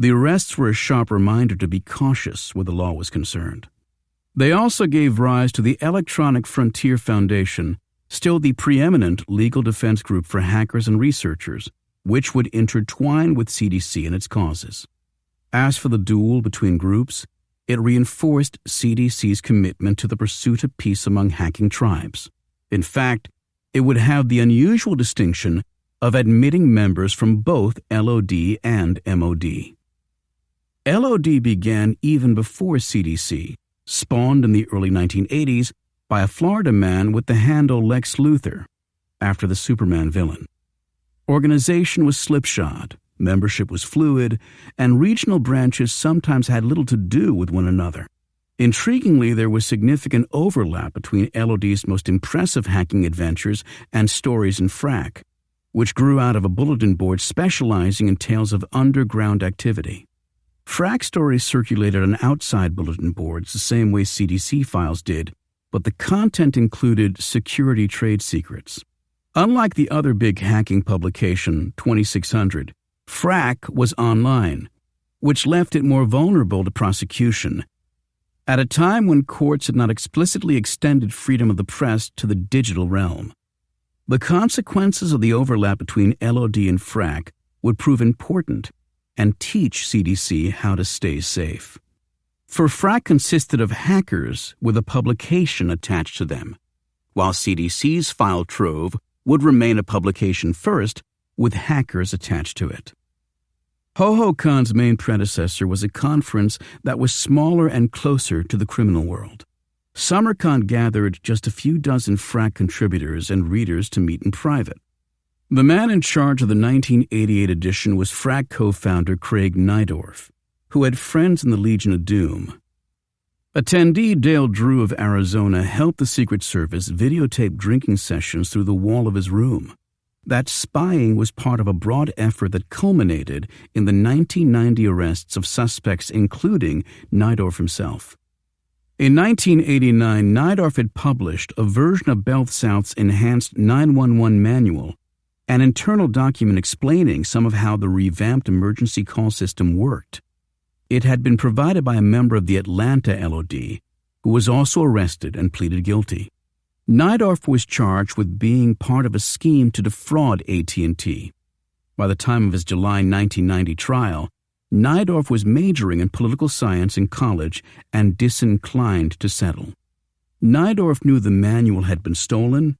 The arrests were a sharp reminder to be cautious where the law was concerned. They also gave rise to the Electronic Frontier Foundation, still the preeminent legal defense group for hackers and researchers, which would intertwine with CDC and its causes. As for the duel between groups, it reinforced CDC's commitment to the pursuit of peace among hacking tribes. In fact, it would have the unusual distinction of admitting members from both LOD and MOD. LOD began even before CDC, spawned in the early 1980s by a Florida man with the handle Lex Luthor, after the Superman villain. Organization was slipshod, membership was fluid, and regional branches sometimes had little to do with one another. Intriguingly, there was significant overlap between LOD's most impressive hacking adventures and stories in FRAC, which grew out of a bulletin board specializing in tales of underground activity. FRAC stories circulated on outside bulletin boards the same way CDC files did, but the content included security trade secrets. Unlike the other big hacking publication, 2600, FRAC was online, which left it more vulnerable to prosecution, at a time when courts had not explicitly extended freedom of the press to the digital realm. The consequences of the overlap between LOD and FRAC would prove important and teach CDC how to stay safe. For FRAC consisted of hackers with a publication attached to them, while CDC's file trove would remain a publication first with hackers attached to it. HoHoCon's main predecessor was a conference that was smaller and closer to the criminal world. SummerCon gathered just a few dozen FRAC contributors and readers to meet in private. The man in charge of the 1988 edition was FRAC co-founder Craig Nydorf, who had friends in the Legion of Doom. Attendee Dale Drew of Arizona helped the Secret Service videotape drinking sessions through the wall of his room. That spying was part of a broad effort that culminated in the 1990 arrests of suspects including Nydorf himself. In 1989, Nydorf had published a version of BeltSouth's enhanced 911 manual, an internal document explaining some of how the revamped emergency call system worked. It had been provided by a member of the Atlanta LOD, who was also arrested and pleaded guilty. Nydorf was charged with being part of a scheme to defraud AT&T. By the time of his July 1990 trial, Nydorf was majoring in political science in college and disinclined to settle. Nydorf knew the manual had been stolen,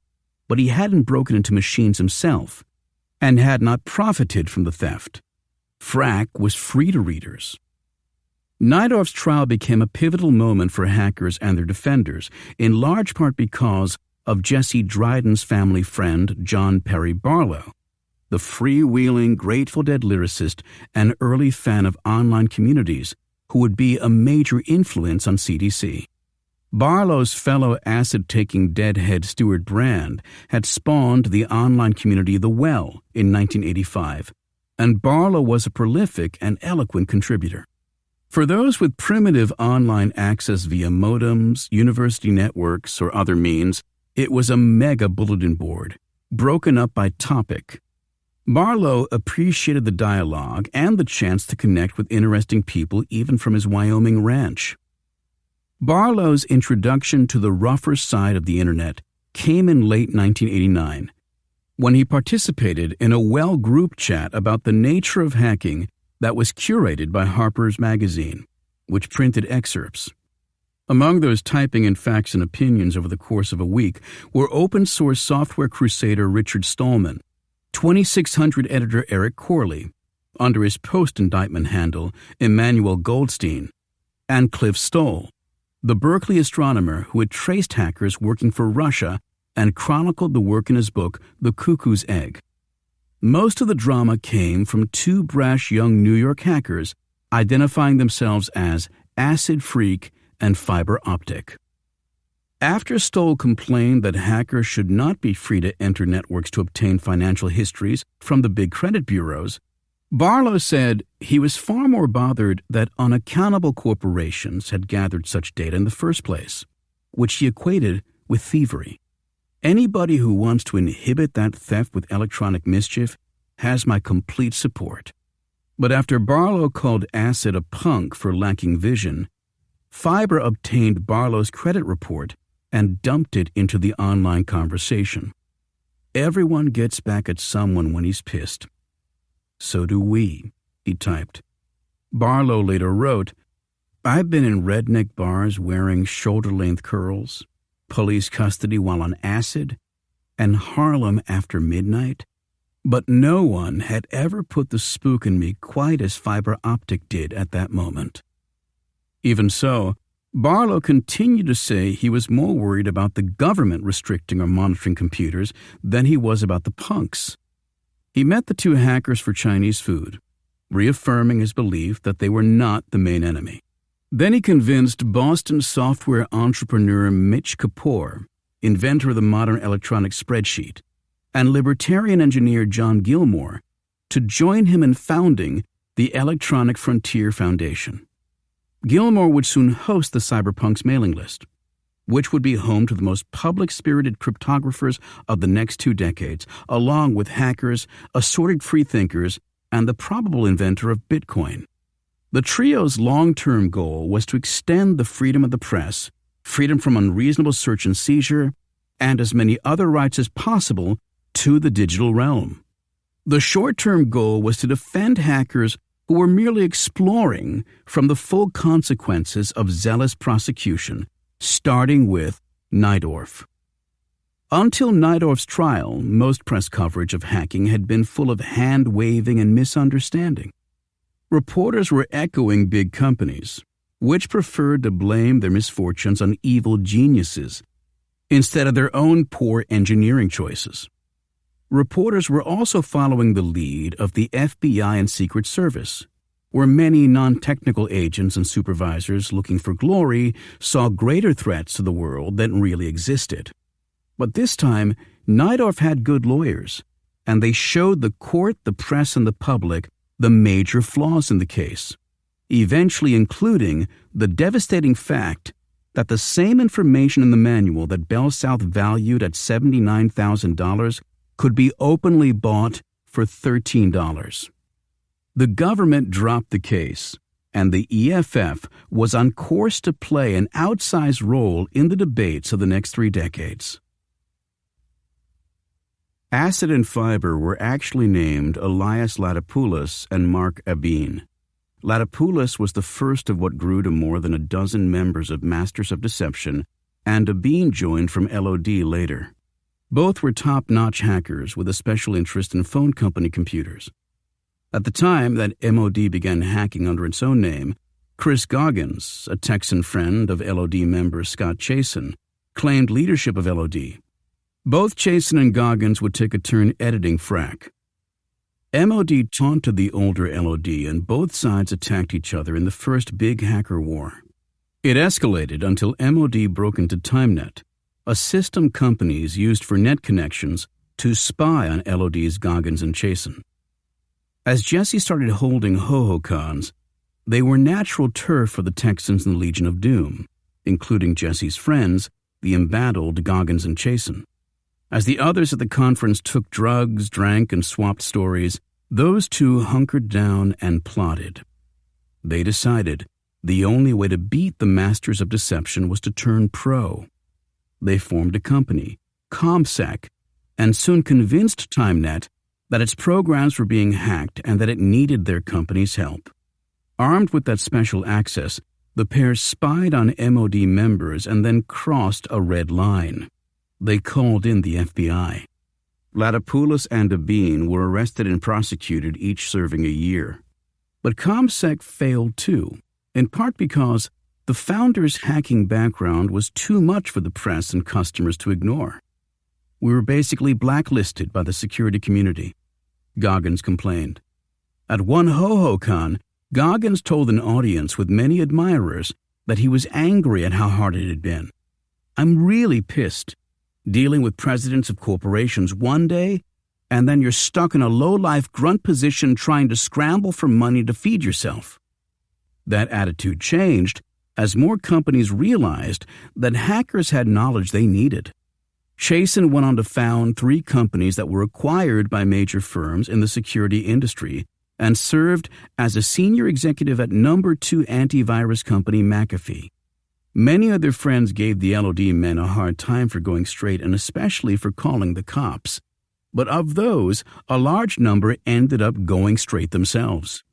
but he hadn't broken into machines himself and had not profited from the theft. FRAC was free to readers. Nydorf's trial became a pivotal moment for hackers and their defenders, in large part because of Jesse Dryden's family friend, John Perry Barlow, the freewheeling Grateful Dead lyricist and early fan of online communities who would be a major influence on CDC. Barlow's fellow acid-taking deadhead Stuart Brand had spawned the online community The Well in 1985, and Barlow was a prolific and eloquent contributor. For those with primitive online access via modems, university networks, or other means, it was a mega bulletin board, broken up by topic. Barlow appreciated the dialogue and the chance to connect with interesting people even from his Wyoming ranch. Barlow's introduction to the rougher side of the Internet came in late 1989, when he participated in a Well group chat about the nature of hacking that was curated by Harper's Magazine, which printed excerpts. Among those typing in facts and opinions over the course of a week were open-source software crusader Richard Stallman, 2600 editor Eric Corley, under his post-indictment handle Emmanuel Goldstein, and Cliff Stoll, the Berkeley astronomer who had traced hackers working for Russia and chronicled the work in his book The Cuckoo's Egg. Most of the drama came from two brash young New York hackers identifying themselves as Acid Freak and Fiber Optic. After Stoll complained that hackers should not be free to enter networks to obtain financial histories from the big credit bureaus, Barlow said he was far more bothered that unaccountable corporations had gathered such data in the first place, which he equated with thievery. Anybody who wants to inhibit that theft with electronic mischief has my complete support. But after Barlow called Acid a punk for lacking vision, Fiber obtained Barlow's credit report and dumped it into the online conversation. Everyone gets back at someone when he's pissed. So do we, he typed. Barlow later wrote, I've been in redneck bars wearing shoulder-length curls, police custody while on acid, and Harlem after midnight, but no one had ever put the spook in me quite as Fiber Optic did at that moment. Even so, Barlow continued to say he was more worried about the government restricting or monitoring computers than he was about the punks. He met the two hackers for Chinese food, reaffirming his belief that they were not the main enemy. Then he convinced Boston software entrepreneur Mitch Kapor, inventor of the modern electronic spreadsheet, and libertarian engineer John Gilmore to join him in founding the Electronic Frontier Foundation. Gilmore would soon host the cyberpunks mailing list, which would be home to the most public-spirited cryptographers of the next 2 decades, along with hackers, assorted freethinkers, and the probable inventor of Bitcoin. The trio's long-term goal was to extend the freedom of the press, freedom from unreasonable search and seizure, and as many other rights as possible to the digital realm. The short-term goal was to defend hackers who were merely exploring from the full consequences of zealous prosecution, starting with Najdorf. Until Najdorf's trial, most press coverage of hacking had been full of hand-waving and misunderstanding. Reporters were echoing big companies, which preferred to blame their misfortunes on evil geniuses instead of their own poor engineering choices. Reporters were also following the lead of the FBI and Secret Service, where many non-technical agents and supervisors looking for glory saw greater threats to the world than really existed. But this time, Najdorf had good lawyers, and they showed the court, the press, and the public the major flaws in the case, eventually including the devastating fact that the same information in the manual that Bell South valued at $79,000 could be openly bought for $13. The government dropped the case, and the EFF was on course to play an outsized role in the debates of the next 3 decades. Acid and Fiber were actually named Elias Latopoulos and Mark Abin. Latopoulos was the first of what grew to more than a dozen members of Masters of Deception, and Abin joined from LOD later. Both were top-notch hackers with a special interest in phone company computers. At the time that MOD began hacking under its own name, Chris Goggins, a Texan friend of LOD member Scott Chasen, claimed leadership of LOD. Both Chasen and Goggins would take a turn editing FRAC. MOD taunted the older LOD, and both sides attacked each other in the first big hacker war. It escalated until MOD broke into TimeNet, a system companies used for net connections to spy on LOD's Goggins and Chasen. As Jesse started holding ho-ho-cons, they were natural turf for the Texans in the Legion of Doom, including Jesse's friends, the embattled Goggins and Chasen. As the others at the conference took drugs, drank, and swapped stories, those two hunkered down and plotted. They decided the only way to beat the Masters of Deception was to turn pro. They formed a company, ComSec, and soon convinced TimeNet that its programs were being hacked and that it needed their company's help. Armed with that special access, the pair spied on MOD members and then crossed a red line. They called in the FBI. Latopoulos and Abin were arrested and prosecuted, each serving a year. But ComSec failed too, in part because the founder's hacking background was too much for the press and customers to ignore. We were basically blacklisted by the security community, Goggins complained. At one ho-ho-con, Goggins told an audience with many admirers that he was angry at how hard it had been. I'm really pissed, dealing with presidents of corporations one day, and then you're stuck in a low-life grunt position trying to scramble for money to feed yourself. That attitude changed as more companies realized that hackers had knowledge they needed. Chasen went on to found 3 companies that were acquired by major firms in the security industry and served as a senior executive at number 2 antivirus company McAfee. Many other friends gave the LOD men a hard time for going straight and especially for calling the cops. But of those, a large number ended up going straight themselves.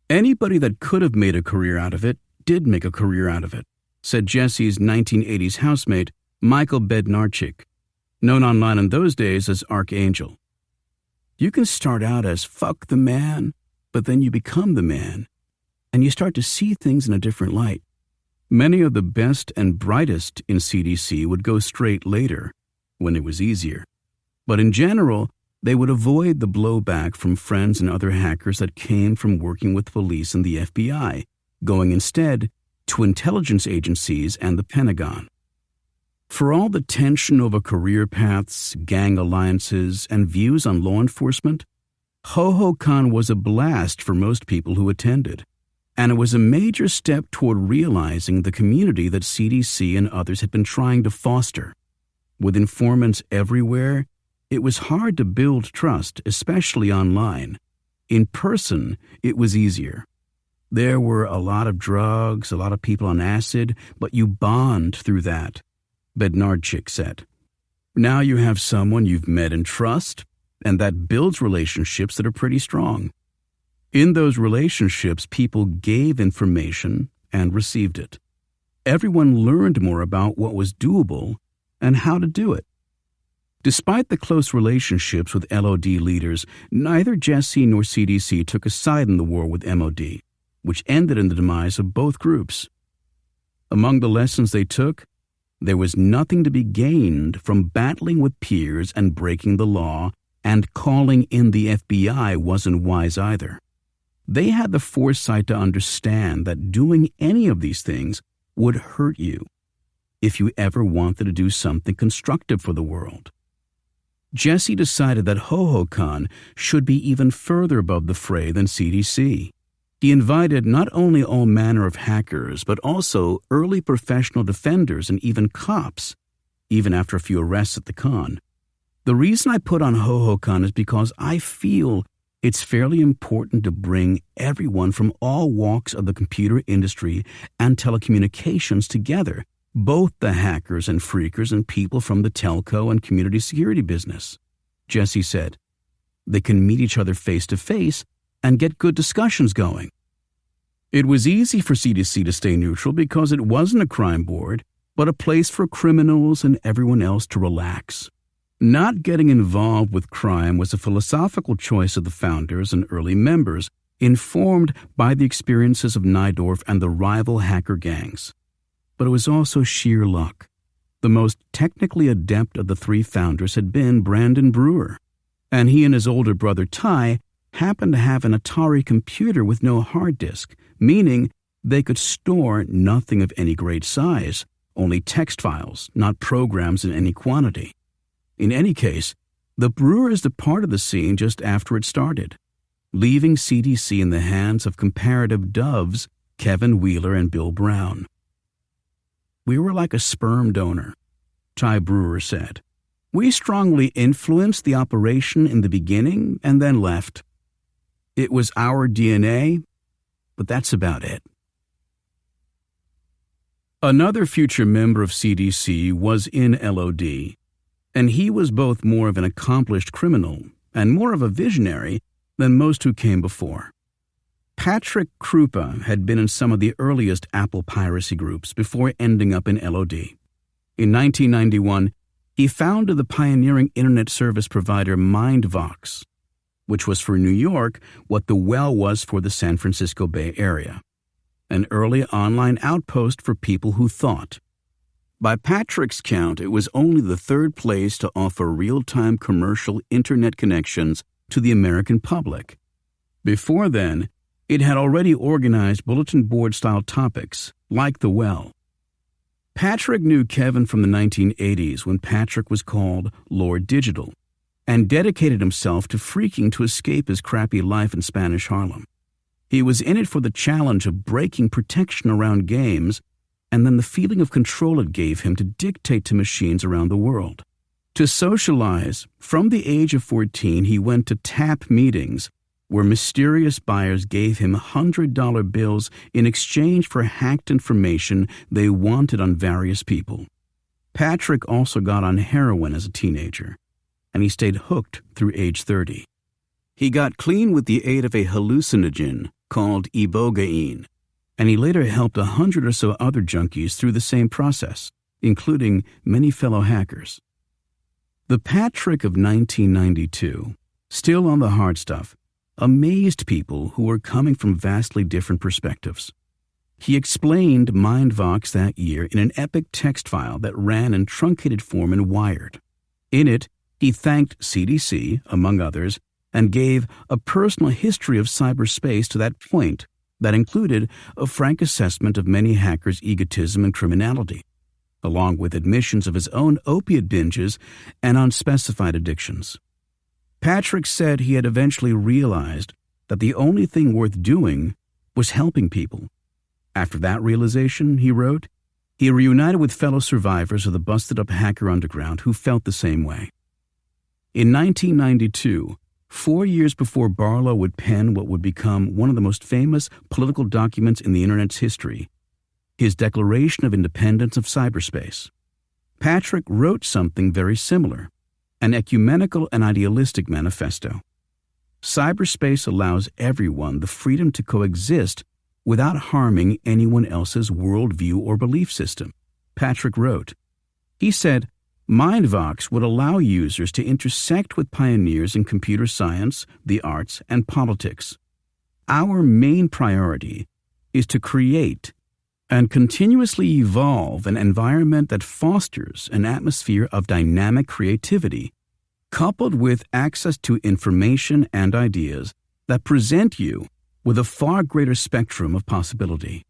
Anybody that could have made a career out of it did make a career out of it, said Jesse's 1980s housemate, Michael Bednarczyk, known online in those days as Archangel. You can start out as fuck the man, but then you become the man, and you start to see things in a different light. Many of the best and brightest in CDC would go straight later, when it was easier. But in general, they would avoid the blowback from friends and other hackers that came from working with police and the FBI, going instead to intelligence agencies and the Pentagon. For all the tension over career paths, gang alliances, and views on law enforcement, HoHoCon was a blast for most people who attended, and it was a major step toward realizing the community that CDC and others had been trying to foster. With informants everywhere, it was hard to build trust, especially online. In person, it was easier. There were a lot of drugs, a lot of people on acid, but you bond through that, Bednarczyk said. Now you have someone you've met and trust, and that builds relationships that are pretty strong. In those relationships, people gave information and received it. Everyone learned more about what was doable and how to do it. Despite the close relationships with LOD leaders, neither Jesse nor CDC took a side in the war with MOD, which ended in the demise of both groups. Among the lessons they took, there was nothing to be gained from battling with peers and breaking the law, and calling in the FBI wasn't wise either. They had the foresight to understand that doing any of these things would hurt you if you ever wanted to do something constructive for the world. Jesse decided that HoHoCon should be even further above the fray than CDC. He invited not only all manner of hackers, but also early professional defenders and even cops, even after a few arrests at the con. The reason I put on HoHoCon is because I feel it's fairly important to bring everyone from all walks of the computer industry and telecommunications together, both the hackers and freakers and people from the telco and community security business. Jesse said, they can meet each other face to face and get good discussions going. It was easy for CDC to stay neutral because it wasn't a crime board, but a place for criminals and everyone else to relax. Not getting involved with crime was a philosophical choice of the founders and early members, informed by the experiences of Nydorf and the rival hacker gangs. But it was also sheer luck. The most technically adept of the three founders had been Brandon Brewer, and he and his older brother Ty happened to have an Atari computer with no hard disk, meaning they could store nothing of any great size, only text files, not programs in any quantity. In any case, the Brewers departed the scene just after it started, leaving CDC in the hands of comparative doves Kevin Wheeler and Bill Brown. We were like a sperm donor, Ty Brewer said. We strongly influenced the operation in the beginning and then left. It was our DNA, but that's about it. Another future member of CDC was in LOD, and he was both more of an accomplished criminal and more of a visionary than most who came before. Patrick Krupa had been in some of the earliest Apple piracy groups before ending up in LOD. In 1991, he founded the pioneering internet service provider MindVox, which was for New York what the Well was for the San Francisco Bay Area, an early online outpost for people who thought. By Patrick's count, it was only the third place to offer real-time commercial internet connections to the American public. Before then, it had already organized bulletin board-style topics, like the Well. Patrick knew Kevin from the 1980s when Patrick was called Lord Digital, and dedicated himself to freaking to escape his crappy life in Spanish Harlem. He was in it for the challenge of breaking protection around games, and then the feeling of control it gave him to dictate to machines around the world. To socialize, from the age of 14, he went to tap meetings, where mysterious buyers gave him $100 bills in exchange for hacked information they wanted on various people. Patrick also got on heroin as a teenager, and he stayed hooked through age 30. He got clean with the aid of a hallucinogen called ibogaine, and he later helped 100 or so other junkies through the same process, including many fellow hackers. The Patrick of 1992, still on the hard stuff, amazed people who were coming from vastly different perspectives. He explained MindVox that year in an epic text file that ran in truncated form in Wired. In it, he thanked CDC, among others, and gave a personal history of cyberspace to that point that included a frank assessment of many hackers' egotism and criminality, along with admissions of his own opiate binges and unspecified addictions. Patrick said he had eventually realized that the only thing worth doing was helping people. After that realization, he wrote, he reunited with fellow survivors of the busted-up hacker underground who felt the same way. In 1992, 4 years before Barlow would pen what would become one of the most famous political documents in the Internet's history, his Declaration of Independence of Cyberspace, Patrick wrote something very similar, an ecumenical and idealistic manifesto. Cyberspace allows everyone the freedom to coexist without harming anyone else's worldview or belief system, Patrick wrote. He said, MindVox would allow users to intersect with pioneers in computer science, the arts, and politics. Our main priority is to create and continuously evolve an environment that fosters an atmosphere of dynamic creativity, coupled with access to information and ideas that present you with a far greater spectrum of possibility.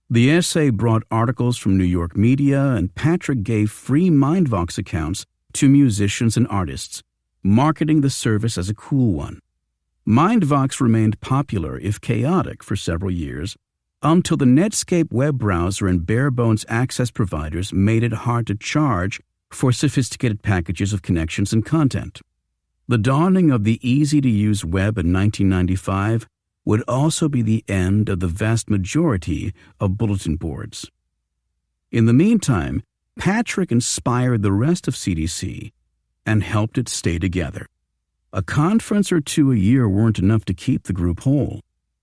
The essay brought articles from New York media, and Patrick gave free MindVox accounts to musicians and artists, marketing the service as a cool one. MindVox remained popular, if chaotic, for several years, until the Netscape web browser and bare-bones access providers made it hard to charge for sophisticated packages of connections and content. The dawning of the easy-to-use web in 1995 would also be the end of the vast majority of bulletin boards. In the meantime, Patrick inspired the rest of CDC and helped it stay together. A conference or two a year weren't enough to keep the group whole,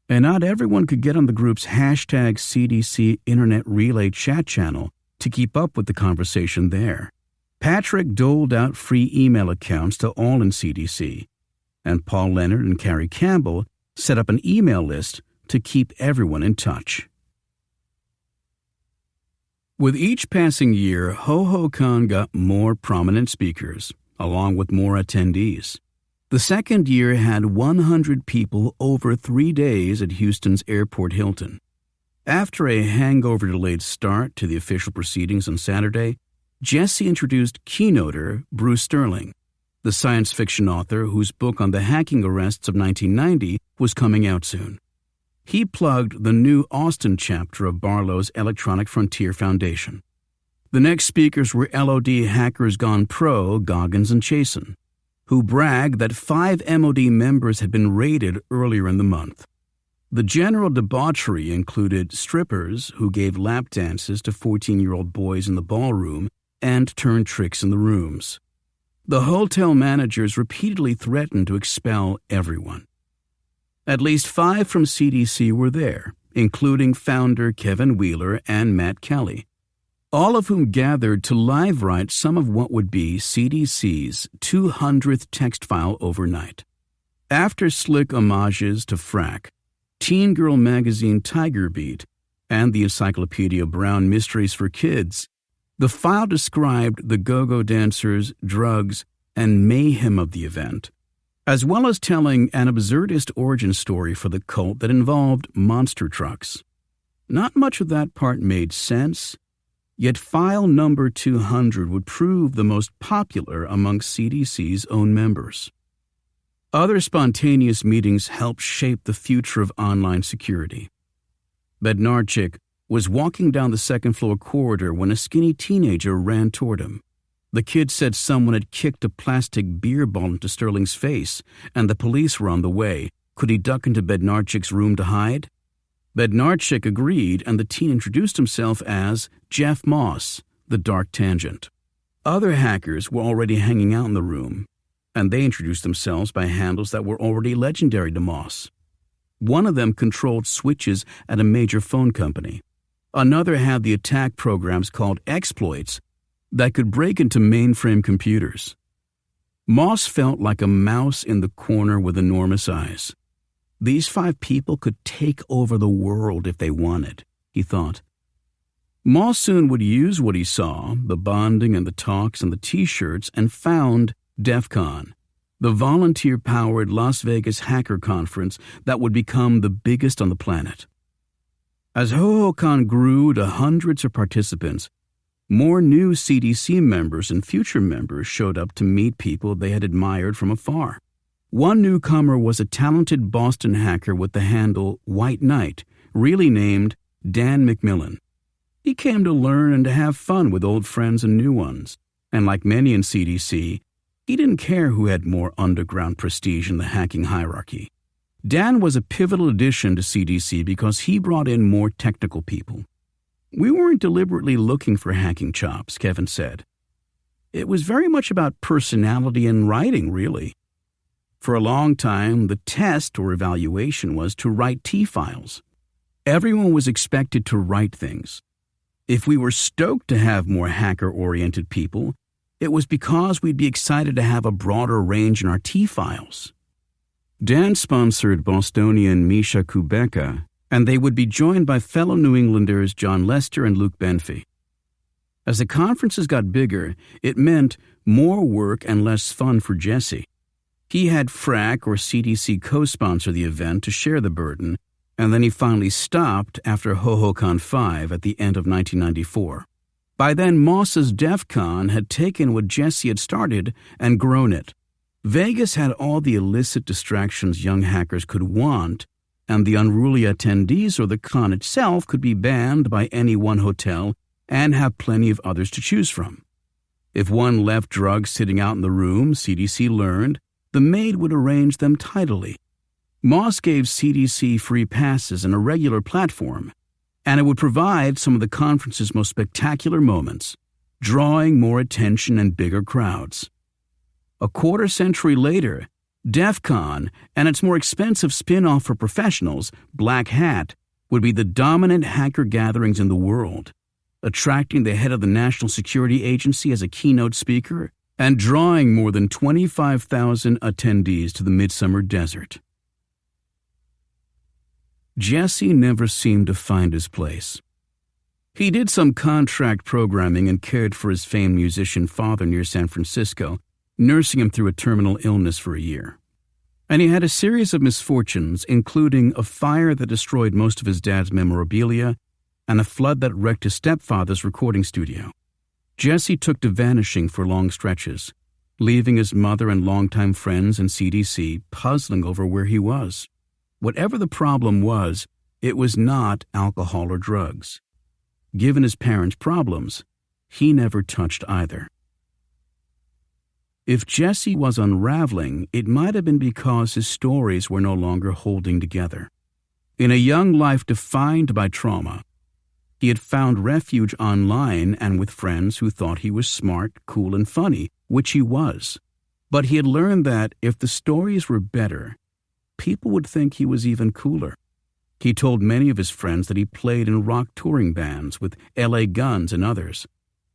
and not everyone could get on the group's #CDC Internet Relay chat channel to keep up with the conversation there. Patrick doled out free email accounts to all in CDC, and Paul Leonard and Carrie Campbell set up an email list to keep everyone in touch. With each passing year, HoHoCon got more prominent speakers, along with more attendees. The second year had 100 people over 3 days at Houston's Airport Hilton. After a hangover-delayed start to the official proceedings on Saturday, Jesse introduced keynoter Bruce Sterling, the science fiction author whose book on the hacking arrests of 1990 was coming out soon. He plugged the new Austin chapter of Barlow's Electronic Frontier Foundation. The next speakers were LOD hackers gone pro, Goggins and Chasen, who bragged that 5 MOD members had been raided earlier in the month. The general debauchery included strippers who gave lap dances to 14-year-old boys in the ballroom and turned tricks in the rooms. The hotel managers repeatedly threatened to expel everyone. At least 5 from CDC were there, including founder Kevin Wheeler and Matt Kelly, all of whom gathered to live write some of what would be CDC's 200th text file overnight. After slick homages to Frack, teen girl magazine Tiger Beat, and the Encyclopedia Brown Mysteries for Kids, the file described the go-go dancers, drugs, and mayhem of the event, as well as telling an absurdist origin story for the cult that involved monster trucks. Not much of that part made sense, yet file number 200 would prove the most popular amongst CDC's own members. Other spontaneous meetings helped shape the future of online security. Bednarczyk was walking down the second-floor corridor when a skinny teenager ran toward him. The kid said someone had kicked a plastic beer ball into Sterling's face, and the police were on the way, Could he duck into Bednarchik's room to hide? Bednarchik agreed, and the teen introduced himself as Jeff Moss, the Dark Tangent. Other hackers were already hanging out in the room, and they introduced themselves by handles that were already legendary to Moss. One of them controlled switches at a major phone company. Another had the attack programs called exploits that could break into mainframe computers. Moss felt like a mouse in the corner with enormous eyes. These 5 people could take over the world if they wanted, he thought. Moss soon would use what he saw, the bonding and the talks and the T-shirts, and found DEF CON, the volunteer-powered Las Vegas hacker conference that would become the biggest on the planet. As HoHoCon grew to hundreds of participants, more new CDC members and future members showed up to meet people they had admired from afar. One newcomer was a talented Boston hacker with the handle White Knight, really named Dan McMillan. He came to learn and to have fun with old friends and new ones, and like many in CDC, he didn't care who had more underground prestige in the hacking hierarchy. Dan was a pivotal addition to CDC because he brought in more technical people. We weren't deliberately looking for hacking chops, Kevin said. It was very much about personality and writing, really. For a long time, the test or evaluation was to write T-files. Everyone was expected to write things. If we were stoked to have more hacker-oriented people, it was because we'd be excited to have a broader range in our T-files. Dan sponsored Bostonian Misha Kubeka, and they would be joined by fellow New Englanders John Lester and Luke Benfey. As the conferences got bigger, it meant more work and less fun for Jesse. He had FRAC or CDC co-sponsor the event to share the burden, and then he finally stopped after HoHoCon 5 at the end of 1994. By then, Moss's DEF CON had taken what Jesse had started and grown it. Vegas had all the illicit distractions young hackers could want, and the unruly attendees or the con itself could be banned by any one hotel and have plenty of others to choose from. If one left drugs sitting out in the room, CDC learned, the maid would arrange them tidily. Moss gave CDC free passes and a regular platform, and it would provide some of the conference's most spectacular moments, drawing more attention and bigger crowds. A quarter century later, DEF CON and its more expensive spin-off for professionals, Black Hat, would be the dominant hacker gatherings in the world, attracting the head of the National Security Agency as a keynote speaker and drawing more than 25,000 attendees to the Midsummer Desert. Jesse never seemed to find his place. He did some contract programming and cared for his famed musician father near San Francisco, nursing him through a terminal illness for a year. And he had a series of misfortunes, including a fire that destroyed most of his dad's memorabilia and a flood that wrecked his stepfather's recording studio. Jesse took to vanishing for long stretches, leaving his mother and longtime friends in CDC puzzling over where he was. Whatever the problem was, it was not alcohol or drugs. Given his parents' problems, he never touched either. If Jesse was unraveling, it might have been because his stories were no longer holding together. In a young life defined by trauma, he had found refuge online and with friends who thought he was smart, cool, and funny, which he was. But he had learned that if the stories were better, people would think he was even cooler. He told many of his friends that he played in rock touring bands with LA Guns and others,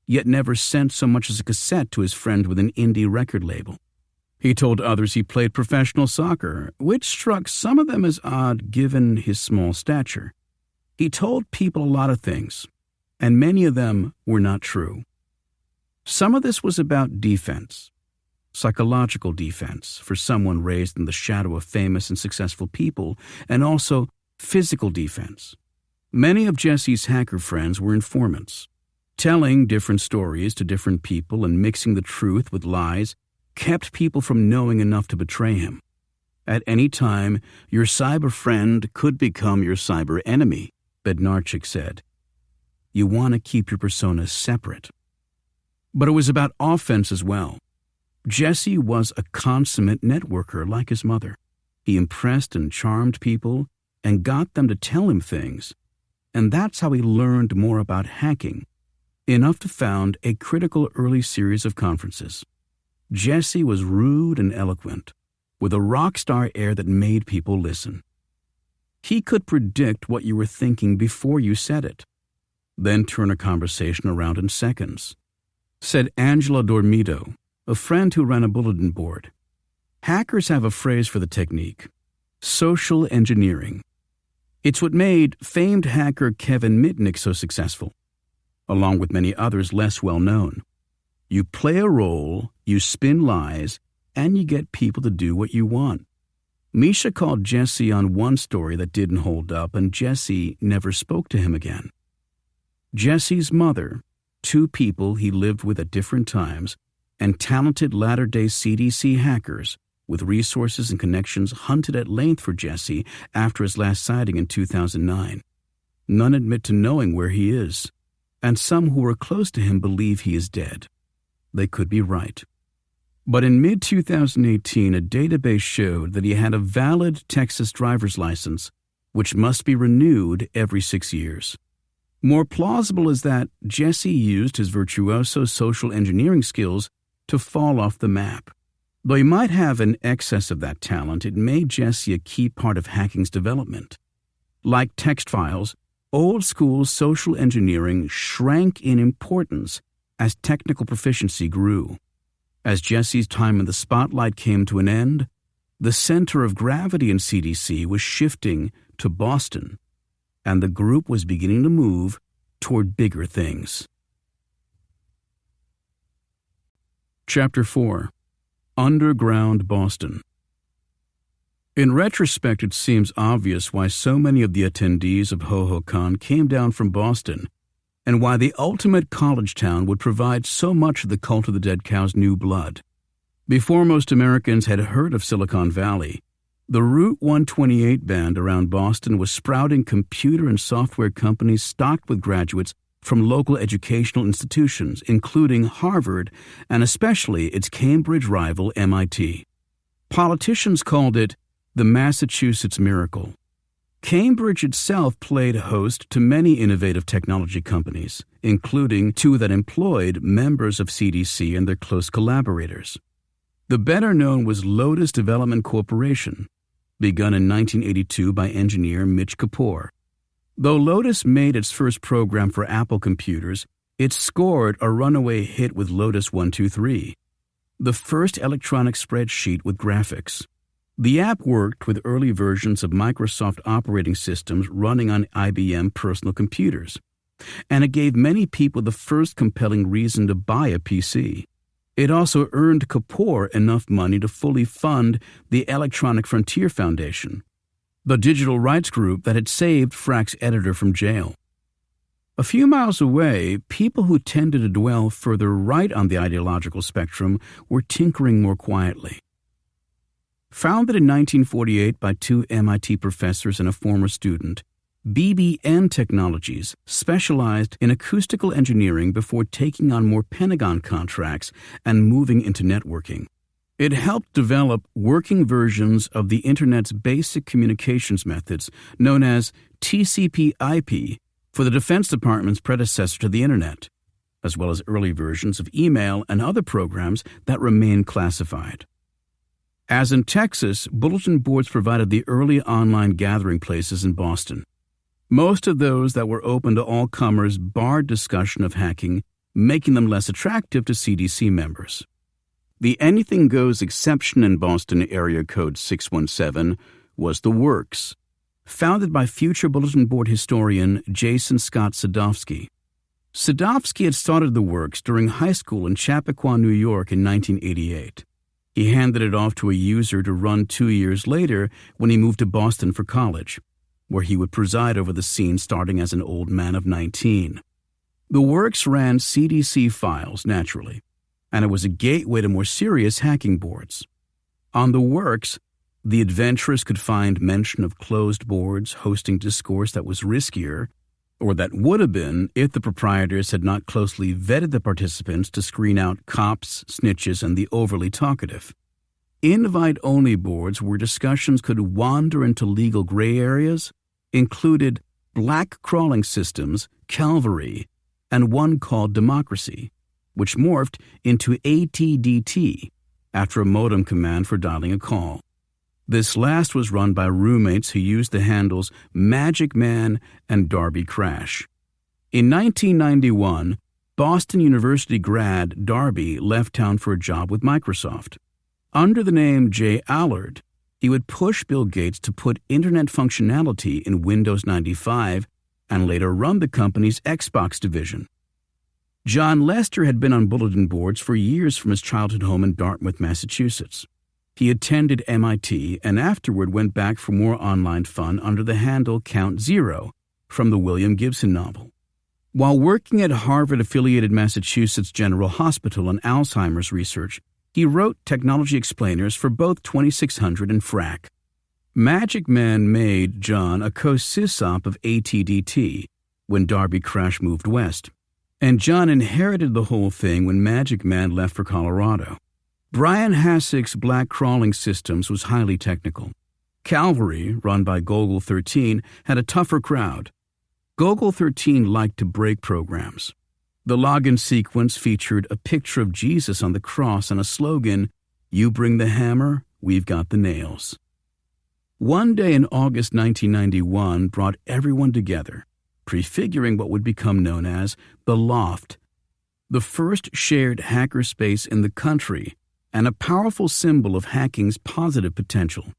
yet never sent so much as a cassette to his friend with an indie record label. He told others he played professional soccer, which struck some of them as odd given his small stature. He told people a lot of things, and many of them were not true. Some of this was about defense, psychological defense for someone raised in the shadow of famous and successful people, and also physical defense. Many of Jesse's hacker friends were informants. Telling different stories to different people and mixing the truth with lies kept people from knowing enough to betray him. At any time, your cyber friend could become your cyber enemy, Bednarchik said. You want to keep your personas separate. But it was about offense as well. Jesse was a consummate networker like his mother. He impressed and charmed people and got them to tell him things. And that's how he learned more about hacking, enough to found a critical early series of conferences. Jesse was rude and eloquent, with a rock star air that made people listen. He could predict what you were thinking before you said it, then turn a conversation around in seconds. Said Angela Dormido, a friend who ran a bulletin board. Hackers have a phrase for the technique: social engineering. It's what made famed hacker Kevin Mitnick so successful, along with many others less well known. You play a role, you spin lies, and you get people to do what you want. Misha called Jesse on one story that didn't hold up, and Jesse never spoke to him again. Jesse's mother, two people he lived with at different times, and talented latter-day CDC hackers with resources and connections hunted at length for Jesse after his last sighting in 2009. None admit to knowing where he is, and some who are close to him believe he is dead. They could be right. But in mid-2018, a database showed that he had a valid Texas driver's license, which must be renewed every 6 years. More plausible is that Jesse used his virtuoso social engineering skills to fall off the map. Though he might have an excess of that talent, it made Jesse a key part of hacking's development. Like text files, old-school social engineering shrank in importance as technical proficiency grew. As Jesse's time in the spotlight came to an end, the center of gravity in CDC was shifting to Boston, and the group was beginning to move toward bigger things. Chapter 4. Underground Boston. In retrospect, it seems obvious why so many of the attendees of HoHoCon came down from Boston, and why the ultimate college town would provide so much of the cult of the dead cow's new blood. Before most Americans had heard of Silicon Valley, the Route 128 band around Boston was sprouting computer and software companies stocked with graduates from local educational institutions, including Harvard and especially its Cambridge rival MIT. Politicians called it the Massachusetts Miracle. Cambridge itself played host to many innovative technology companies, including two that employed members of CDC and their close collaborators. The better known was Lotus Development Corporation, begun in 1982 by engineer Mitch Kapor. Though Lotus made its first program for Apple computers, it scored a runaway hit with Lotus 123, the first electronic spreadsheet with graphics. The app worked with early versions of Microsoft operating systems running on IBM personal computers, and it gave many people the first compelling reason to buy a PC. It also earned Kapor enough money to fully fund the Electronic Frontier Foundation, the digital rights group that had saved Frack's editor from jail. A few miles away, people who tended to dwell further right on the ideological spectrum were tinkering more quietly. Founded in 1948 by two MIT professors and a former student, BBN Technologies specialized in acoustical engineering before taking on more Pentagon contracts and moving into networking. It helped develop working versions of the Internet's basic communications methods known as TCP/IP for the Defense Department's predecessor to the Internet, as well as early versions of email and other programs that remain classified. As in Texas, bulletin boards provided the early online gathering places in Boston. Most of those that were open to all comers barred discussion of hacking, making them less attractive to CDC members. The anything goes exception in Boston area code 617 was the Works, founded by future bulletin board historian Jason Scott Sadowski. Sadowski had started the Works during high school in Chappaqua, New York in 1988. He handed it off to a user to run 2 years later when he moved to Boston for college, where he would preside over the scene starting as an old man of 19. The Works ran CDC files, naturally, and it was a gateway to more serious hacking boards. On the Works, the adventurous could find mention of closed boards hosting discourse that was riskier, or that would have been if the proprietors had not closely vetted the participants to screen out cops, snitches, and the overly talkative. Invite-only boards where discussions could wander into legal gray areas included Black Crawling Systems, Calvary, and one called Democracy, which morphed into ATDT after a modem command for dialing a call. This last was run by roommates who used the handles Magic Man and Darby Crash. In 1991, Boston University grad Darby left town for a job with Microsoft. Under the name Jay Allard, he would push Bill Gates to put internet functionality in Windows 95 and later run the company's Xbox division. John Lester had been on bulletin boards for years from his childhood home in Dartmouth, Massachusetts. He attended MIT and afterward went back for more online fun under the handle Count Zero from the William Gibson novel. While working at Harvard-affiliated Massachusetts General Hospital on Alzheimer's research, he wrote technology explainers for both 2600 and FRAC. Magic Man made John a co-sysop of ATDT when Darby Crash moved west, and John inherited the whole thing when Magic Man left for Colorado. Brian Hassick's Black Crawling Systems was highly technical. Calvary, run by Gogol 13, had a tougher crowd. Gogol 13 liked to break programs. The login sequence featured a picture of Jesus on the cross and a slogan, "You bring the hammer, we've got the nails." One day in August 1991 brought everyone together, prefiguring what would become known as the Loft, the first shared hackerspace in the country and a powerful symbol of hacking's positive potential.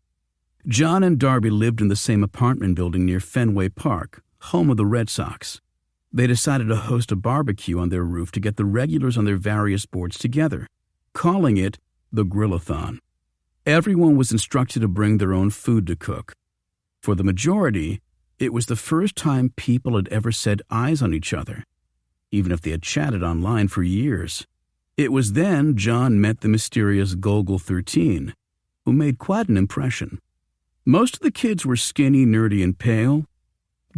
John and Darby lived in the same apartment building near Fenway Park, home of the Red Sox. They decided to host a barbecue on their roof to get the regulars on their various boards together, calling it the Grillathon. Everyone was instructed to bring their own food to cook. For the majority, it was the first time people had ever set eyes on each other, even if they had chatted online for years. It was then John met the mysterious Gogol 13, who made quite an impression. Most of the kids were skinny, nerdy, and pale.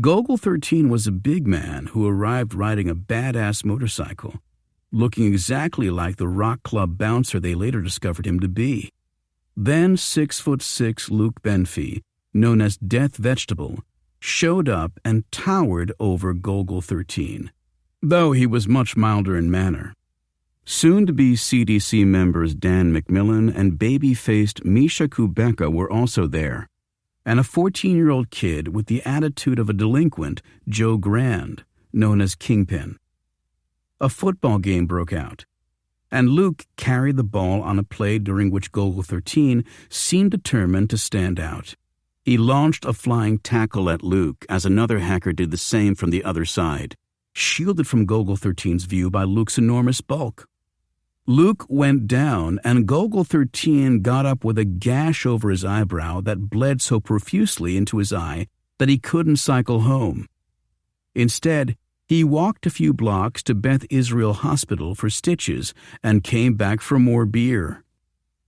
Gogol 13 was a big man who arrived riding a badass motorcycle, looking exactly like the rock club bouncer they later discovered him to be. Then 6'6" Luke Benfey, known as Death Vegetable, showed up and towered over Gogol 13, though he was much milder in manner. Soon-to-be CDC members Dan McMillan and baby-faced Misha Kubeka were also there, and a 14-year-old kid with the attitude of a delinquent, Joe Grand, known as Kingpin. A football game broke out, and Luke carried the ball on a play during which Gogol 13 seemed determined to stand out. He launched a flying tackle at Luke as another hacker did the same from the other side, shielded from Gogol 13's view by Luke's enormous bulk. Luke went down, and Gogol 13 got up with a gash over his eyebrow that bled so profusely into his eye that he couldn't cycle home. Instead, he walked a few blocks to Beth Israel Hospital for stitches and came back for more beer.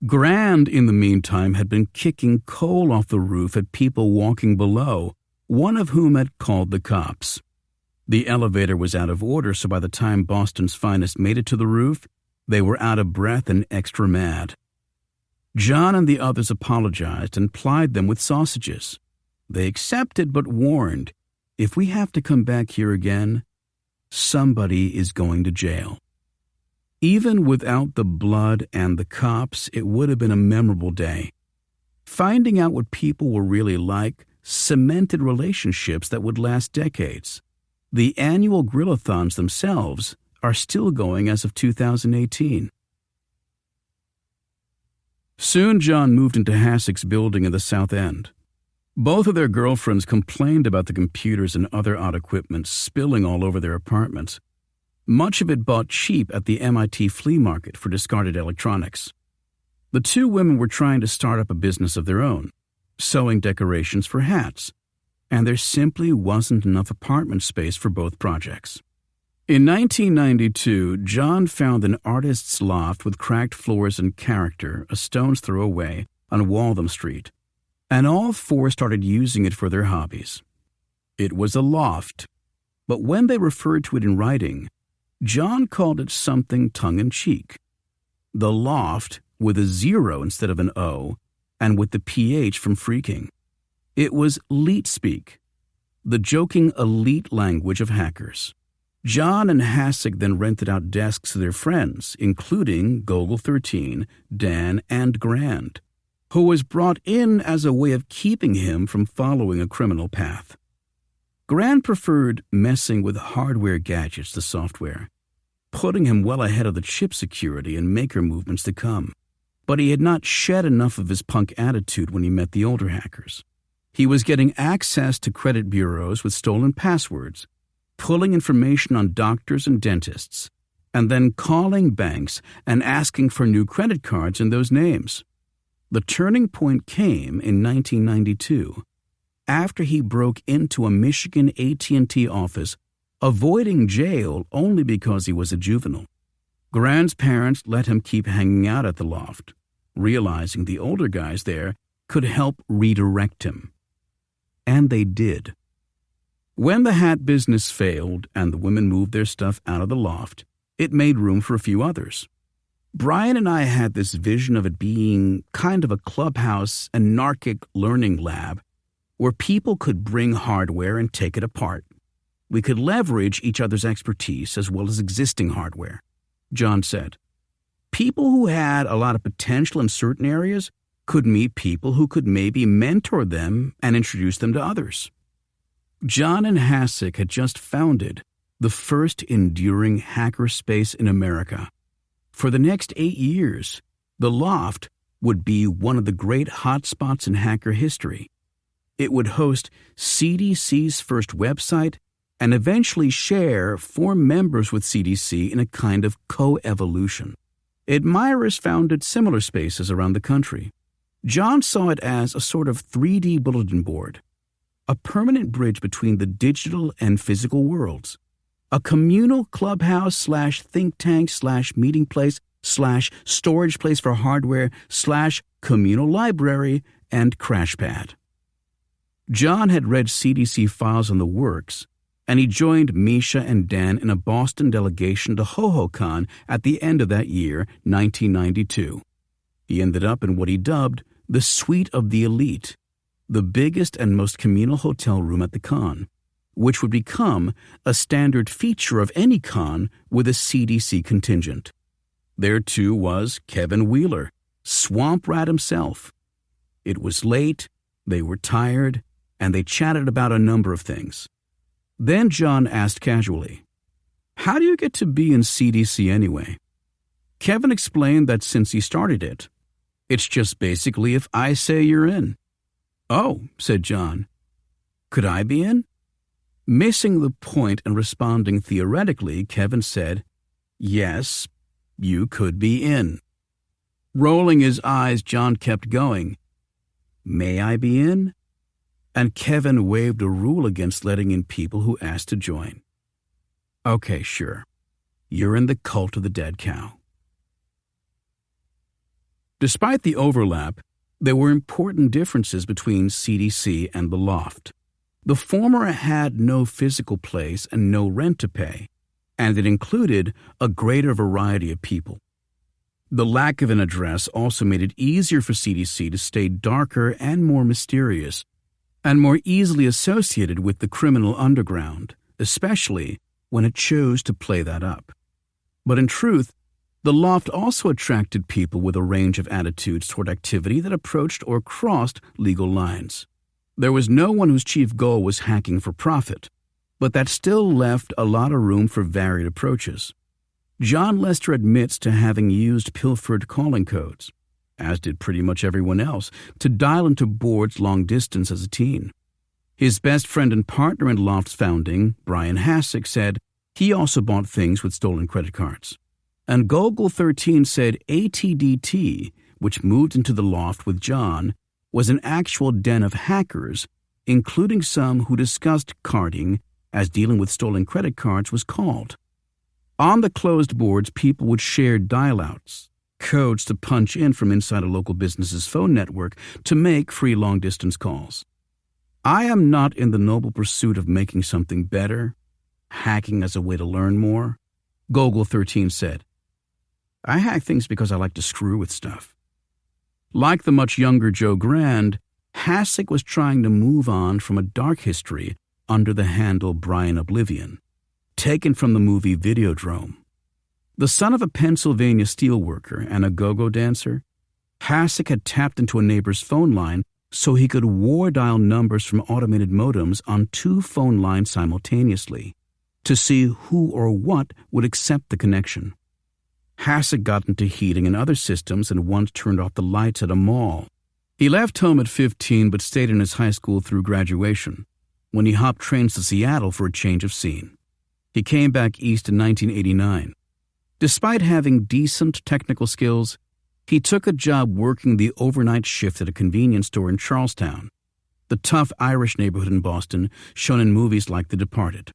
Grand, in the meantime, had been kicking coal off the roof at people walking below, one of whom had called the cops. The elevator was out of order, so by the time Boston's finest made it to the roof, they were out of breath and extra mad. John and the others apologized and plied them with sausages. They accepted but warned, if we have to come back here again, somebody is going to jail. Even without the blood and the cops, it would have been a memorable day. Finding out what people were really like cemented relationships that would last decades. The annual Grillathons themselves are still going as of 2018. Soon John moved into Hassick's building in the South End. Both of their girlfriends complained about the computers and other odd equipment spilling all over their apartments, much of it bought cheap at the MIT flea market for discarded electronics. The two women were trying to start up a business of their own, sewing decorations for hats, and there simply wasn't enough apartment space for both projects. In 1992, John found an artist's loft with cracked floors and character a stone's throw away on Waltham Street, and all four started using it for their hobbies. It was a loft, but when they referred to it in writing, John called it something tongue-in-cheek. The loft with a 0 instead of an O, and with the PH from phreaking. It was leet speak, the joking elite language of hackers. John and Hassick then rented out desks to their friends, including Gogol 13, Dan, and Grand, who was brought in as a way of keeping him from following a criminal path. Grand preferred messing with hardware gadgets to software, putting him well ahead of the chip security and maker movements to come. But he had not shed enough of his punk attitude when he met the older hackers. He was getting access to credit bureaus with stolen passwords, pulling information on doctors and dentists, and then calling banks and asking for new credit cards in those names. The turning point came in 1992, after he broke into a Michigan AT&T office, avoiding jail only because he was a juvenile. Grand's parents let him keep hanging out at the loft, realizing the older guys there could help redirect him. And they did. When the hat business failed and the women moved their stuff out of the loft, it made room for a few others. Brian and I had this vision of it being kind of a clubhouse, anarchic learning lab where people could bring hardware and take it apart. We could leverage each other's expertise as well as existing hardware. John said, people who had a lot of potential in certain areas could meet people who could maybe mentor them and introduce them to others. John and Hassick had just founded the first enduring hackerspace in America. For the next 8 years, the Loft would be one of the great hotspots in hacker history. It would host CDC's first website and eventually share 4 members with CDC in a kind of co-evolution. Admirers founded similar spaces around the country. John saw it as a sort of 3D bulletin board, a permanent bridge between the digital and physical worlds, a communal clubhouse / think tank / meeting place / storage place for hardware / communal library and crash pad. John had read CDC files on the works, and he joined Misha and Dan in a Boston delegation to HoHoCon at the end of that year, 1992. He ended up in what he dubbed the Suite of the Elite, the biggest and most communal hotel room at the con, which would become a standard feature of any con with a CDC contingent. There, too, was Kevin Wheeler, Swamp Rat himself. It was late, they were tired, and they chatted about a number of things. Then John asked casually, "How do you get to be in CDC anyway?" Kevin explained that since he started it, it's just basically if I say you're in. "Oh," said John. "Could I be in?" Missing the point and responding theoretically, Kevin said, "Yes, you could be in." Rolling his eyes, John kept going. "May I be in?" And Kevin waved a rule against letting in people who asked to join. "Okay, sure. You're in the cult of the dead cow." Despite the overlap, there were important differences between CDC and the Loft. The former had no physical place and no rent to pay, and it included a greater variety of people. The lack of an address also made it easier for CDC to stay darker and more mysterious, and more easily associated with the criminal underground, especially when it chose to play that up. But in truth, the Loft also attracted people with a range of attitudes toward activity that approached or crossed legal lines. There was no one whose chief goal was hacking for profit, but that still left a lot of room for varied approaches. John Lester admits to having used pilfered calling codes, as did pretty much everyone else, to dial into boards long distance as a teen. His best friend and partner in Loft's founding, Brian Hassick, said he also bought things with stolen credit cards. And Gogol 13 said ATDT, which moved into the Loft with John, was an actual den of hackers, including some who discussed carding as dealing with stolen credit cards was called. On the closed boards, people would share dial-outs, codes to punch in from inside a local business's phone network to make free long-distance calls. I am not in the noble pursuit of making something better, hacking as a way to learn more, Gogol 13 said. I hack things because I like to screw with stuff. Like the much younger Joe Grand, Hassick was trying to move on from a dark history under the handle Brian Oblivion, taken from the movie Videodrome. The son of a Pennsylvania steelworker and a go-go dancer, Hassick had tapped into a neighbor's phone line so he could war dial numbers from automated modems on 2 phone lines simultaneously to see who or what would accept the connection. Hassick got into heating and other systems and once turned off the lights at a mall. He left home at 15 but stayed in his high school through graduation, when he hopped trains to Seattle for a change of scene. He came back east in 1989. Despite having decent technical skills, he took a job working the overnight shift at a convenience store in Charlestown, the tough Irish neighborhood in Boston shown in movies like The Departed.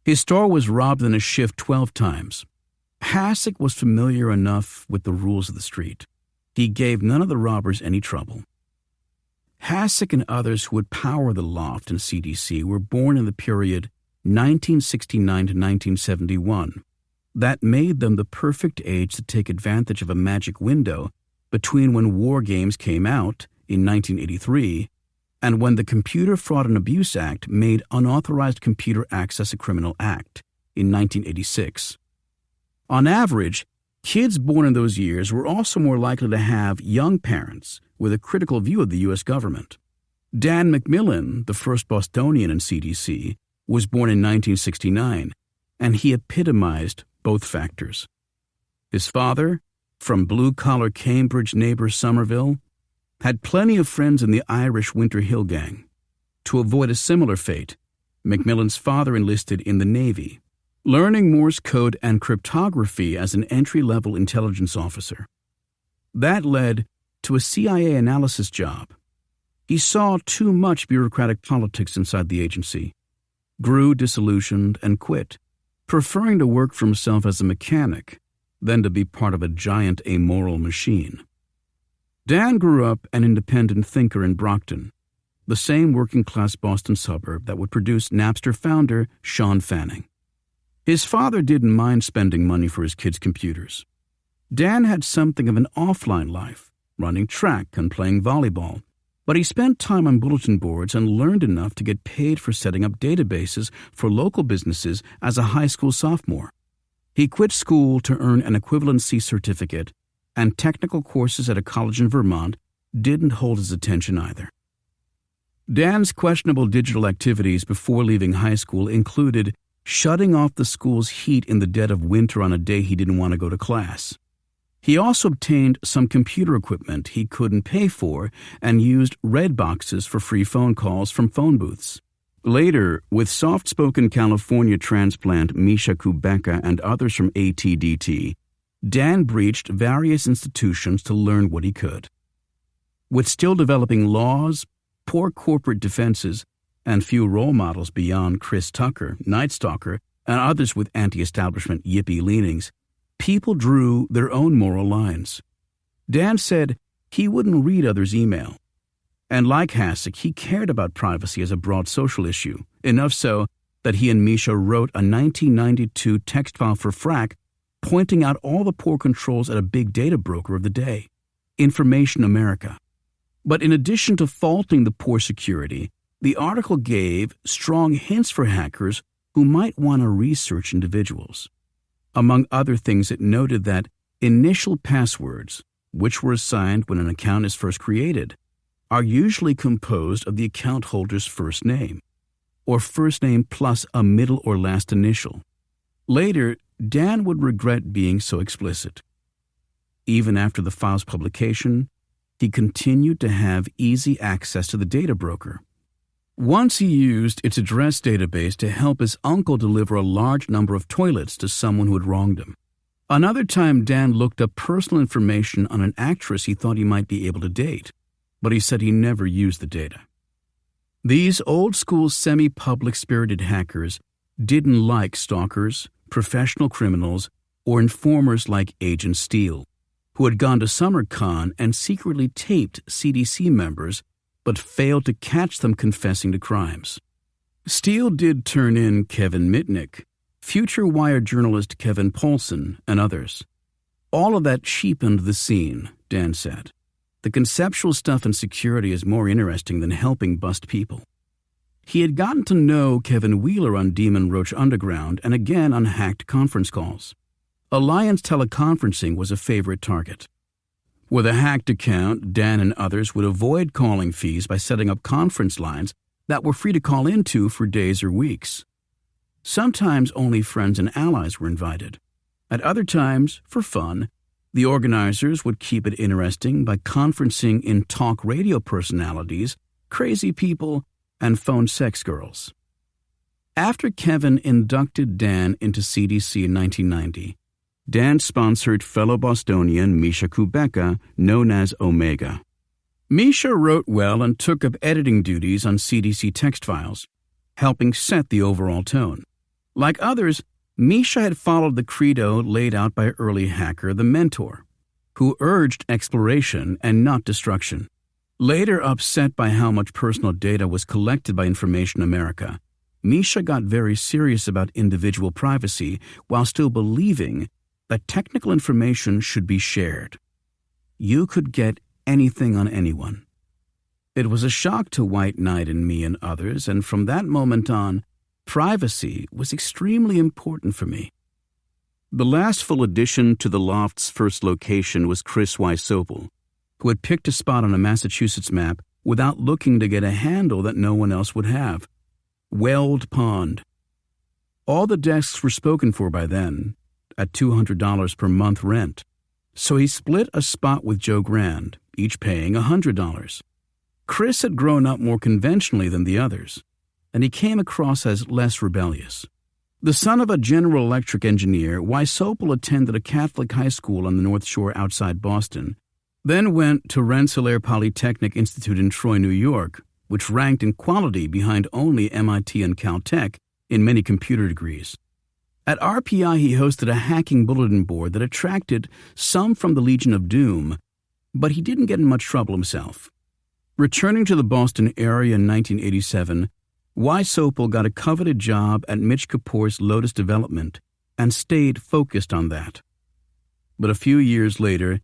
His store was robbed in a shift 12 times. Hassick was familiar enough with the rules of the street. He gave none of the robbers any trouble. Hassick and others who would power the loft in CDC were born in the period 1969 to 1971. That made them the perfect age to take advantage of a magic window between when War Games came out in 1983 and when the Computer Fraud and Abuse Act made unauthorized computer access a criminal act in 1986. On average, kids born in those years were also more likely to have young parents with a critical view of the U.S. government. Dan McMillan, the first Bostonian in CDC, was born in 1969, and he epitomized both factors. His father, from blue-collar Cambridge neighbor Somerville, had plenty of friends in the Irish Winter Hill Gang. To avoid a similar fate, McMillan's father enlisted in the Navy, learning Morse code and cryptography as an entry-level intelligence officer. That led to a CIA analysis job. He saw too much bureaucratic politics inside the agency, grew disillusioned, and quit, preferring to work for himself as a mechanic than to be part of a giant amoral machine. Dan grew up an independent thinker in Brockton, the same working-class Boston suburb that would produce Napster founder Sean Fanning. His father didn't mind spending money for his kids' computers. Dan had something of an offline life, running track and playing volleyball, but he spent time on bulletin boards and learned enough to get paid for setting up databases for local businesses as a high school sophomore. He quit school to earn an equivalency certificate, and technical courses at a college in Vermont didn't hold his attention either. Dan's questionable digital activities before leaving high school included shutting off the school's heat in the dead of winter on a day he didn't want to go to class. He also obtained some computer equipment he couldn't pay for and used red boxes for free phone calls from phone booths. Later, with soft-spoken California transplant Misha Kubeka and others from ATDT, Dan breached various institutions to learn what he could. With still developing laws, poor corporate defenses, and few role models beyond Chris Tucker, Night Stalker, and others with anti-establishment yippie leanings, people drew their own moral lines. Dan said he wouldn't read others' email. And like Hassick, he cared about privacy as a broad social issue, enough so that he and Misha wrote a 1992 text file for Frack pointing out all the poor controls at a big data broker of the day, Information America. But in addition to faulting the poor security, the article gave strong hints for hackers who might want to research individuals. Among other things, it noted that initial passwords, which were assigned when an account is first created, are usually composed of the account holder's first name, or first name plus a middle or last initial. Later, Dan would regret being so explicit. Even after the file's publication, he continued to have easy access to the data broker. Once he used its address database to help his uncle deliver a large number of toilets to someone who had wronged him. Another time, Dan looked up personal information on an actress he thought he might be able to date, but he said he never used the data. These old-school semi-public spirited hackers didn't like stalkers, professional criminals, or informers like Agent Steele, who had gone to SummerCon and secretly taped CDC members but failed to catch them confessing to crimes. Steele did turn in Kevin Mitnick, future Wired journalist Kevin Poulsen, and others. All of that cheapened the scene, Dan said. The conceptual stuff in security is more interesting than helping bust people. He had gotten to know Kevin Wheeler on Demon Roach Underground and again on hacked conference calls. Alliance teleconferencing was a favorite target. With a hacked account, Dan and others would avoid calling fees by setting up conference lines that were free to call into for days or weeks. Sometimes only friends and allies were invited. At other times, for fun, the organizers would keep it interesting by conferencing in talk radio personalities, crazy people, and phone sex girls. After Kevin inducted Dan into CDC in 1990, Dan sponsored fellow Bostonian Misha Kubeka, known as Omega. Misha wrote well and took up editing duties on CDC text files, helping set the overall tone. Like others, Misha had followed the credo laid out by early hacker The Mentor, who urged exploration and not destruction. Later upset by how much personal data was collected by Information America, Misha got very serious about individual privacy while still believing that technical information should be shared. You could get anything on anyone. It was a shock to White Knight and me and others, and from that moment on, privacy was extremely important for me. The last full addition to the loft's first location was Chris Wysopal, who had picked a spot on a Massachusetts map without looking to get a handle that no one else would have. Weld Pond. All the desks were spoken for by then, at $200 per month rent. So he split a spot with Joe Grand, each paying $100. Chris had grown up more conventionally than the others, and he came across as less rebellious. The son of a General Electric engineer, Wysopal attended a Catholic high school on the North Shore outside Boston, then went to Rensselaer Polytechnic Institute in Troy, New York, which ranked in quality behind only MIT and Caltech in many computer degrees. At RPI, he hosted a hacking bulletin board that attracted some from the Legion of Doom, but he didn't get in much trouble himself. Returning to the Boston area in 1987, Wysopal got a coveted job at Mitch Kapor's Lotus Development and stayed focused on that. But a few years later,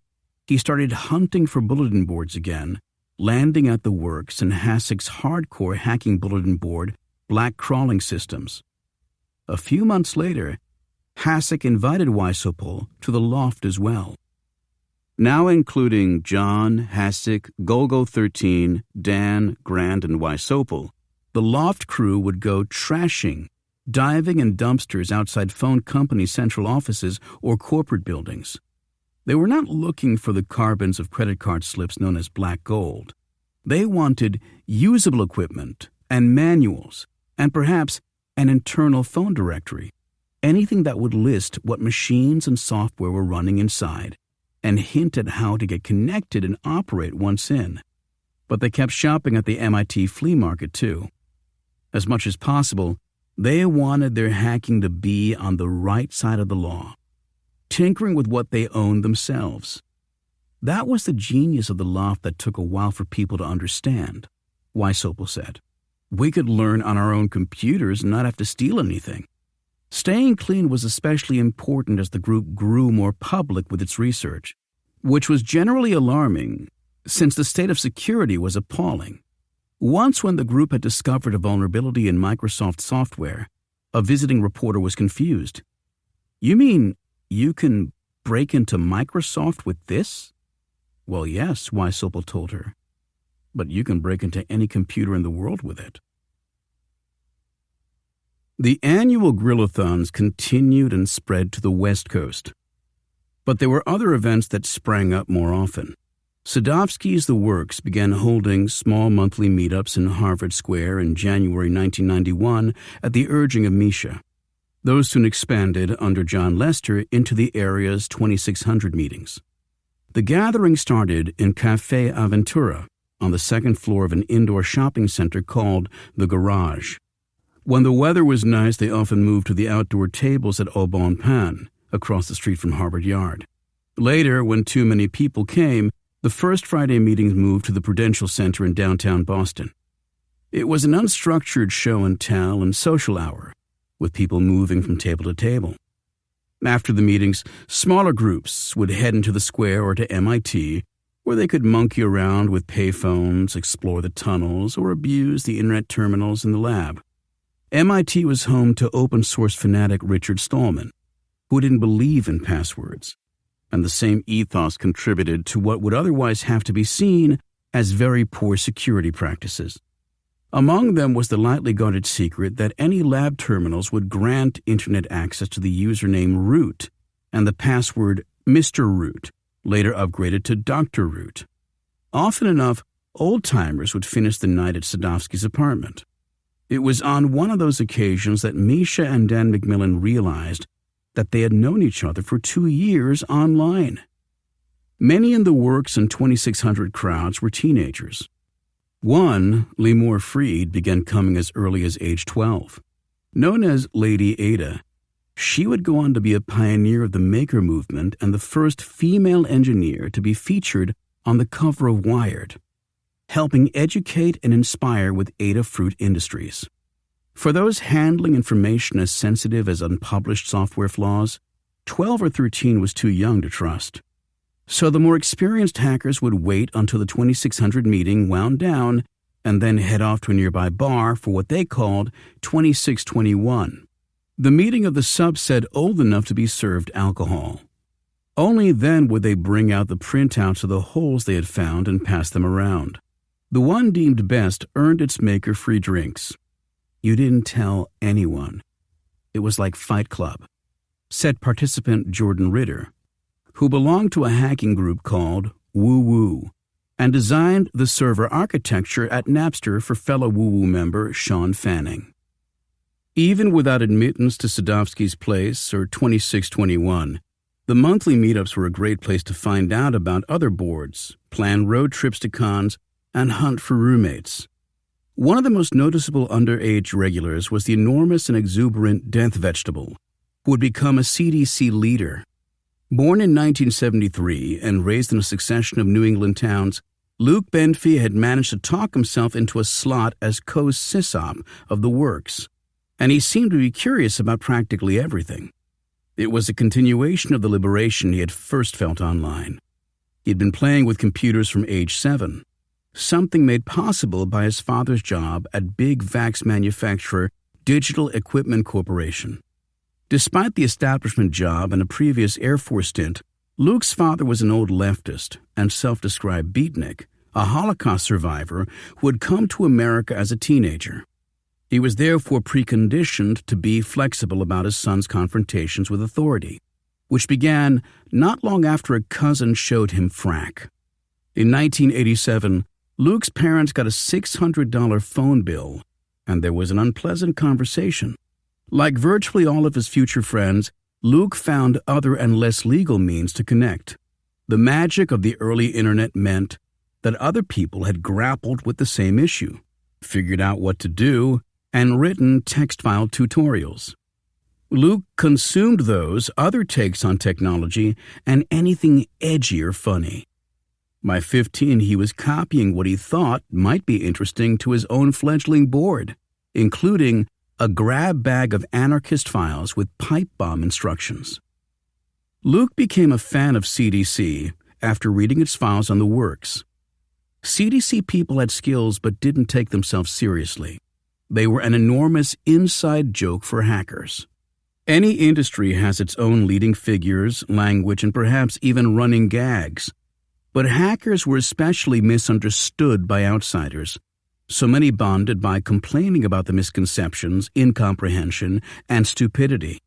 he started hunting for bulletin boards again, landing at the works in Hassek's hardcore hacking bulletin board, Black Crawling Systems. A few months later, Hassek invited Wysopal to the loft as well. Now including John, Hassek, Golgo 13, Dan, Grant, and Wysopal, the loft crew would go trashing, diving in dumpsters outside phone company central offices or corporate buildings. They were not looking for the carbons of credit card slips known as black gold. They wanted usable equipment and manuals and perhaps an internal phone directory, anything that would list what machines and software were running inside and hint at how to get connected and operate once in. But they kept shopping at the MIT flea market too. As much as possible, they wanted their hacking to be on the right side of the law, tinkering with what they owned themselves. That was the genius of the loft that took a while for people to understand, Wysopal said. We could learn on our own computers and not have to steal anything. Staying clean was especially important as the group grew more public with its research, which was generally alarming since the state of security was appalling. Once when the group had discovered a vulnerability in Microsoft software, a visiting reporter was confused. You mean you can break into Microsoft with this? Well, yes, Wysopal told her. But you can break into any computer in the world with it. The annual Grillathons continued and spread to the West Coast. But there were other events that sprang up more often. Sadovsky's The Works began holding small monthly meetups in Harvard Square in January 1991 at the urging of Misha. Those soon expanded under John Lester into the area's 2600 meetings. The gathering started in Café Aventura on the second floor of an indoor shopping center called The Garage. When the weather was nice, they often moved to the outdoor tables at Au Bon Pain, across the street from Harvard Yard. Later, when too many people came, the first Friday meetings moved to the Prudential Center in downtown Boston. It was an unstructured show and tell and social hour, with people moving from table to table. After the meetings, smaller groups would head into the square or to MIT, where they could monkey around with payphones, explore the tunnels, or abuse the internet terminals in the lab. MIT was home to open-source fanatic Richard Stallman, who didn't believe in passwords, and the same ethos contributed to what would otherwise have to be seen as very poor security practices. Among them was the lightly guarded secret that any lab terminals would grant internet access to the username root and the password Mr. Root, later upgraded to Dr. Root. Often enough, old-timers would finish the night at Sadovsky's apartment. It was on one of those occasions that Misha and Dan McMillan realized that they had known each other for 2 years online. Many in the Works and 2600 crowds were teenagers. One, Lemore Freed, began coming as early as age 12. Known as Lady Ada, she would go on to be a pioneer of the maker movement and the first female engineer to be featured on the cover of Wired, helping educate and inspire with Adafruit Industries. For those handling information as sensitive as unpublished software flaws, 12 or 13 was too young to trust. So the more experienced hackers would wait until the 2600 meeting wound down and then head off to a nearby bar for what they called 2621, the meeting of the subset old enough to be served alcohol. Only then would they bring out the printouts of the holes they had found and pass them around. The one deemed best earned its maker free drinks. You didn't tell anyone. It was like Fight Club, said participant Jordan Ritter, who belonged to a hacking group called Woo Woo and designed the server architecture at Napster for fellow Woo Woo member Sean Fanning. Even without admittance to Sadovsky's Place or 2621, the monthly meetups were a great place to find out about other boards, plan road trips to cons, and hunt for roommates. One of the most noticeable underage regulars was the enormous and exuberant Death Vegetable, who would become a CDC leader. Born in 1973 and raised in a succession of New England towns, Luke Benfey had managed to talk himself into a slot as co-sysop of the Works, and he seemed to be curious about practically everything. It was a continuation of the liberation he had first felt online. He had been playing with computers from age 7, something made possible by his father's job at big vax manufacturer Digital Equipment Corporation. Despite the establishment job and a previous Air Force stint, Luke's father was an old leftist and self-described beatnik, a Holocaust survivor who had come to America as a teenager. He was therefore preconditioned to be flexible about his son's confrontations with authority, which began not long after a cousin showed him frack. In 1987, Luke's parents got a $600 phone bill, and there was an unpleasant conversation. Like virtually all of his future friends, Luke found other and less legal means to connect. The magic of the early internet meant that other people had grappled with the same issue, figured out what to do, and written text file tutorials. Luke consumed those, other takes on technology, and anything edgy or funny. By 15, he was copying what he thought might be interesting to his own fledgling board, including a grab bag of anarchist files with pipe bomb instructions. Luke became a fan of CDC after reading its files on the Works. CDC people had skills but didn't take themselves seriously. They were an enormous inside joke for hackers. Any industry has its own leading figures, language, and perhaps even running gags. But hackers were especially misunderstood by outsiders. So many bonded by complaining about the misconceptions, incomprehension, and stupidity.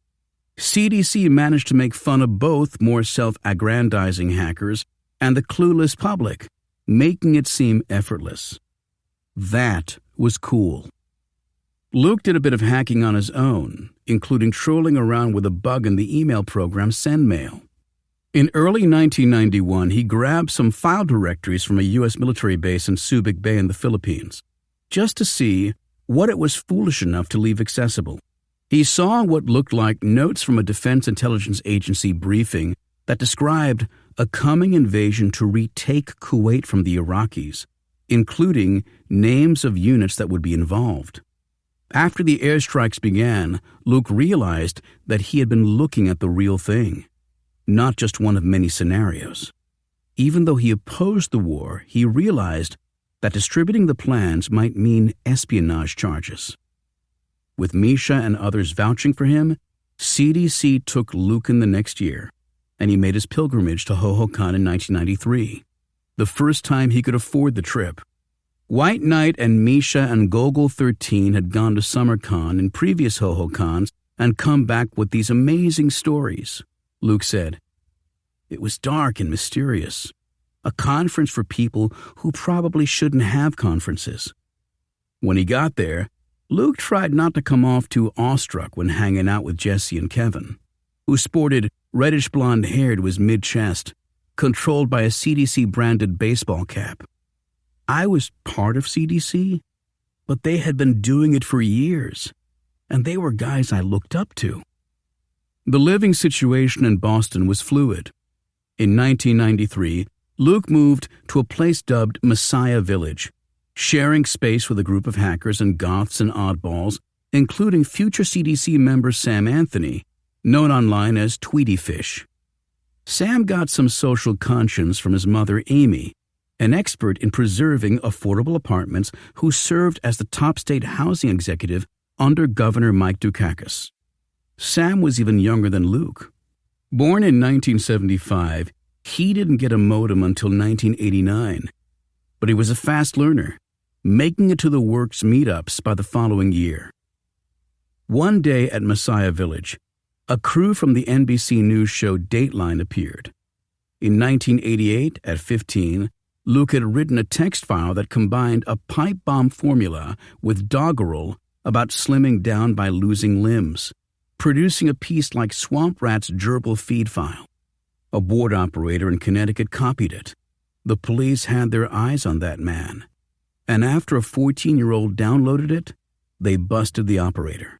CDC managed to make fun of both more self-aggrandizing hackers and the clueless public, making it seem effortless. That was cool. Luke did a bit of hacking on his own, including trolling around with a bug in the email program SendMail. In early 1991, he grabbed some file directories from a U.S. military base in Subic Bay in the Philippines, just to see what it was foolish enough to leave accessible. He saw what looked like notes from a Defense Intelligence Agency briefing that described a coming invasion to retake Kuwait from the Iraqis, including names of units that would be involved. After the airstrikes began, Luke realized that he had been looking at the real thing, not just one of many scenarios. Even though he opposed the war, he realized that distributing the plans might mean espionage charges. With Misha and others vouching for him, CDC took Luke in the next year, and he made his pilgrimage to Hohokam in 1993, the first time he could afford the trip. White Knight and Misha and Gogol 13 had gone to SummerCon in previous Hohokams and come back with these amazing stories. Luke said, "It was dark and mysterious, a conference for people who probably shouldn't have conferences." When he got there, Luke tried not to come off too awestruck when hanging out with Jesse and Kevin, who sported reddish blonde hair to his mid-chest, controlled by a CDC-branded baseball cap. I was part of CDC, but they had been doing it for years, and they were guys I looked up to. The living situation in Boston was fluid. In 1993, Luke moved to a place dubbed Messiah Village, sharing space with a group of hackers and goths and oddballs, including future CDC member Sam Anthony, known online as Tweety Fish. Sam got some social conscience from his mother, Amy, an expert in preserving affordable apartments who served as the top state housing executive under Governor Mike Dukakis. Sam was even younger than Luke. Born in 1975, he didn't get a modem until 1989, but he was a fast learner, making it to the Works meetups by the following year. One day at Messiah Village, a crew from the NBC News show Dateline appeared. In 1988, at 15, Luke had written a text file that combined a pipe bomb formula with doggerel about slimming down by losing limbs, producing a piece like Swamp Rat's gerbil feed file. A board operator in Connecticut copied it. The police had their eyes on that man, and after a 14-year-old downloaded it, they busted the operator.